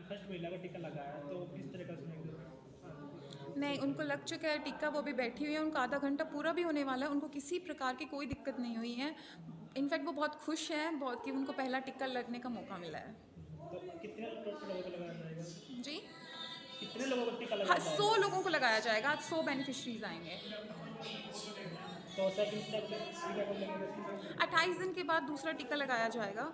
First महिला को टीका लगाया तो किस तरह का नहीं, उनको लग चुका है टीका, वो भी बैठी हुई है, उनका आधा घंटा पूरा भी होने वाला है, उनको किसी प्रकार की कोई दिक्कत नहीं हुई है। इनफैक्ट वो बहुत खुश हैं बहुत कि उनको पहला टीका लगने का मौका मिला है। तो कितने टोटल लोगों को लगाया जाएगा? जी, कितने लोगों को टीका हाँ, लगाया 100 जाएगा? लोगों को लगाया जाएगा, आज 100 बेनिफिशरीज आएंगे। तो सेकंड स्टेप टीका कब लगेगा? 28 दिन के बाद दूसरा टीका लगाया जाएगा,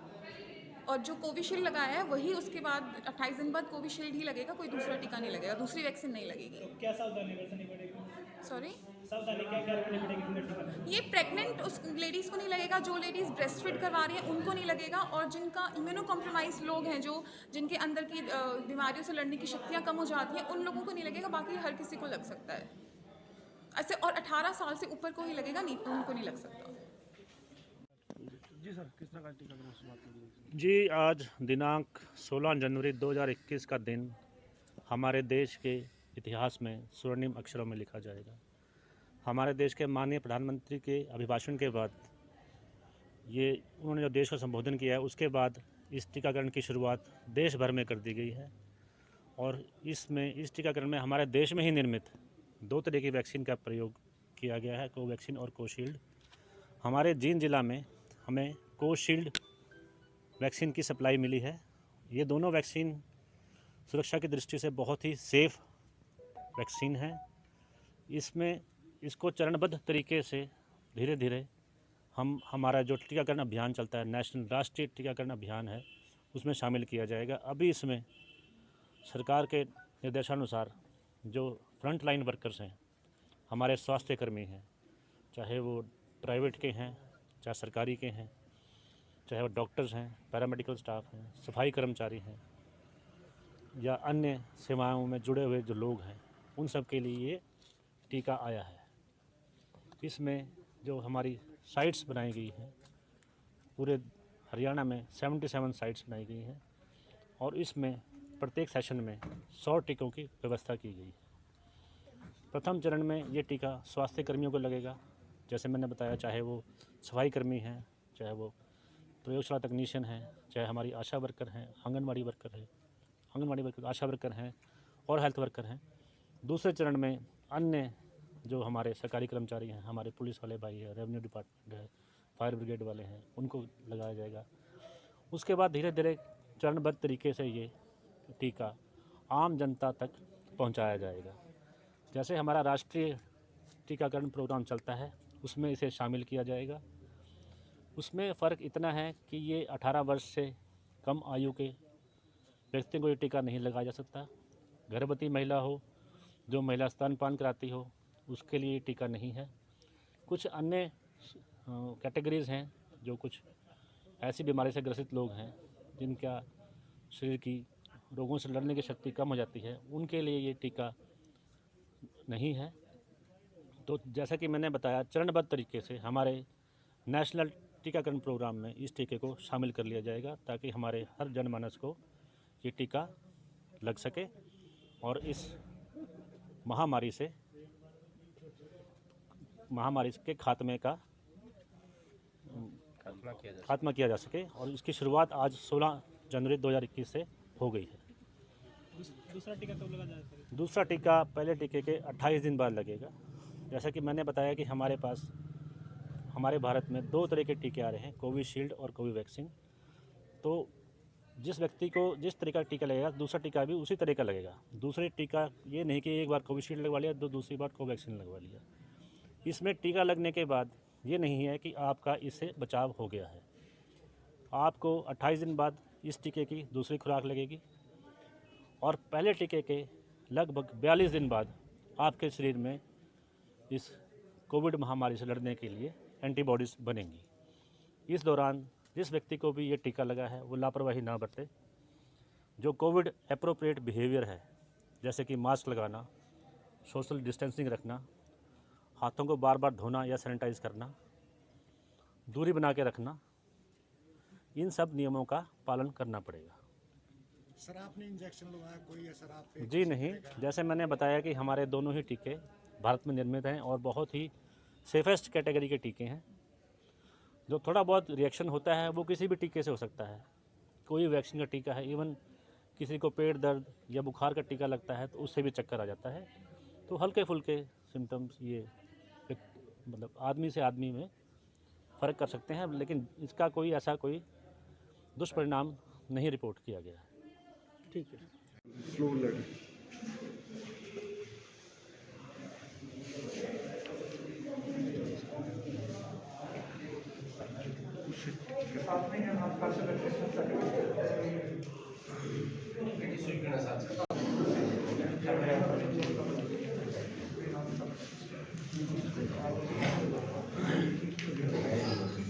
और जो कोविशील्ड लगाया है वही उसके बाद 28 दिन बाद कोविशील्ड ही लगेगा, कोई दूसरा टीका नहीं लगेगा, दूसरी वैक्सीन नहीं लगेगी। तो क्या सावधानी बरतनी पड़ेगी? सॉरी, सावधानी क्या क्या रखनी पड़ेगी तुम्हें टीका लगने ये प्रेग्नेंट उस लेडीज़ को नहीं लगेगा, जो लेडीज़ ब्रेस्ट फीड करवा रही हैं उनको नहीं लगेगा, और जिनका इम्यूनो कॉम्प्रोमाइज लोग हैं, जो जिनके अंदर की बीमारियों से लड़ने की शक्तियाँ कम हो जाती हैं, उन लोगों को नहीं लगेगा, बाकी हर किसी को लग सकता है ऐसे। और 18 साल से ऊपर को ही लगेगा, नहीं उनको नहीं लग सकता। जी सर, किस तरह का टीकाकरण शुरुआत की गई? जी, आज दिनांक 16 जनवरी 2021 का दिन हमारे देश के इतिहास में स्वर्णिम अक्षरों में लिखा जाएगा। हमारे देश के माननीय प्रधानमंत्री के अभिभाषण के बाद ये उन्होंने जो देश को संबोधन किया है, उसके बाद इस टीकाकरण की शुरुआत देश भर में कर दी गई है। और इस टीकाकरण में हमारे देश में ही निर्मित 2 तरह की वैक्सीन का प्रयोग किया गया है, कोवैक्सीन और कोशील्ड। हमारे जींद जिला में हमें कोशील्ड वैक्सीन की सप्लाई मिली है। ये दोनों वैक्सीन सुरक्षा की दृष्टि से बहुत ही सेफ़ वैक्सीन है। इसको चरणबद्ध तरीके से धीरे धीरे हमारा जो टीकाकरण अभियान चलता है, राष्ट्रीय टीकाकरण अभियान है, उसमें शामिल किया जाएगा। अभी इसमें सरकार के निर्देशानुसार जो फ्रंट लाइन वर्कर्स हैं, हमारे स्वास्थ्य कर्मी हैं, चाहे वो प्राइवेट के हैं, चाहे सरकारी के हैं, चाहे वो डॉक्टर्स हैं, पैरामेडिकल स्टाफ हैं, सफाई कर्मचारी हैं, या अन्य सेवाओं में जुड़े हुए जो लोग हैं, उन सब के लिए ये टीका आया है। इसमें जो हमारी साइट्स बनाई गई हैं, पूरे हरियाणा में 77 साइट्स बनाई गई हैं, और इसमें प्रत्येक सेशन में 100 टीकों की व्यवस्था की गई है। प्रथम चरण में ये टीका स्वास्थ्य कर्मियों को लगेगा, जैसे मैंने बताया, चाहे वो सफाई कर्मी हैं, चाहे वो प्रयोगशाला तकनीशियन हैं, चाहे हमारी आशा वर्कर हैं, आंगनवाड़ी वर्कर, आशा वर्कर हैं और हेल्थ वर्कर हैं। दूसरे चरण में अन्य जो हमारे सरकारी कर्मचारी हैं, हमारे पुलिस वाले भाई हैं, रेवेन्यू डिपार्टमेंट है, फायर ब्रिगेड वाले हैं, उनको लगाया जाएगा। उसके बाद धीरे धीरे चरणबद्ध तरीके से ये टीका आम जनता तक पहुंचाया जाएगा। जैसे हमारा राष्ट्रीय टीकाकरण प्रोग्राम चलता है, उसमें इसे शामिल किया जाएगा। उसमें फ़र्क इतना है कि ये 18 वर्ष से कम आयु के व्यक्ति को ये टीका नहीं लगाया जा सकता। गर्भवती महिला हो, जो महिला स्तनपान कराती हो, उसके लिए टीका नहीं है। कुछ अन्य कैटेगरीज़ हैं, जो कुछ ऐसी बीमारी से ग्रसित लोग हैं जिनका शरीर की रोगों से लड़ने की शक्ति कम हो जाती है, उनके लिए ये टीका नहीं है। तो जैसा कि मैंने बताया, चरणबद्ध तरीके से हमारे नेशनल टीकाकरण प्रोग्राम में इस टीके को शामिल कर लिया जाएगा, ताकि हमारे हर जनमानस को ये टीका लग सके और इस महामारी के खात्मे का खात्मा किया जा सके। और इसकी शुरुआत आज 16 जनवरी 2021 से हो गई है। दूसरा टीका कब लगा जाएगा? दूसरा टीका पहले टीके के 28 दिन बाद लगेगा। जैसा कि मैंने बताया कि हमारे भारत में 2 तरह के टीके आ रहे हैं, कोविशील्ड और कोवैक्सीन। तो जिस व्यक्ति को जिस तरह का टीका लगेगा, दूसरा टीका भी उसी तरह का लगेगा। दूसरे टीका ये नहीं कि एक बार कोविशील्ड लगवा लिया तो दूसरी बार कोवैक्सीन लगवा लिया। इसमें टीका लगने के बाद ये नहीं है कि आपका इससे बचाव हो गया है। आपको 28 दिन बाद इस टीके की दूसरी खुराक लगेगी, और पहले टीके के लगभग 42 दिन बाद आपके शरीर में इस कोविड महामारी से लड़ने के लिए एंटीबॉडीज़ बनेंगी। इस दौरान जिस व्यक्ति को भी ये टीका लगा है, वो लापरवाही ना बरते। जो कोविड एप्रोप्रिएट बिहेवियर है, जैसे कि मास्क लगाना, सोशल डिस्टेंसिंग रखना, हाथों को बार बार धोना या सैनिटाइज़ करना, दूरी बना के रखना, इन सब नियमों का पालन करना पड़ेगा। सर आपने इंजेक्शन लगवाया, कोई असर आप पे? जी नहीं, जैसे मैंने बताया कि हमारे दोनों ही टीके भारत में निर्मित हैं और बहुत ही सेफेस्ट कैटेगरी के टीके हैं। जो थोड़ा बहुत रिएक्शन होता है वो किसी भी टीके से हो सकता है। कोई वैक्सीन का टीका है, इवन किसी को पेट दर्द या बुखार का टीका लगता है तो उससे भी चक्कर आ जाता है। तो हल्के फुल्के सिम्टम्स ये मतलब आदमी से आदमी में फ़र्क कर सकते हैं, लेकिन इसका कोई ऐसा कोई दुष्परिणाम नहीं रिपोर्ट किया गया है। ठीक है। स्लो लड़ी। वेरीफाई होगी।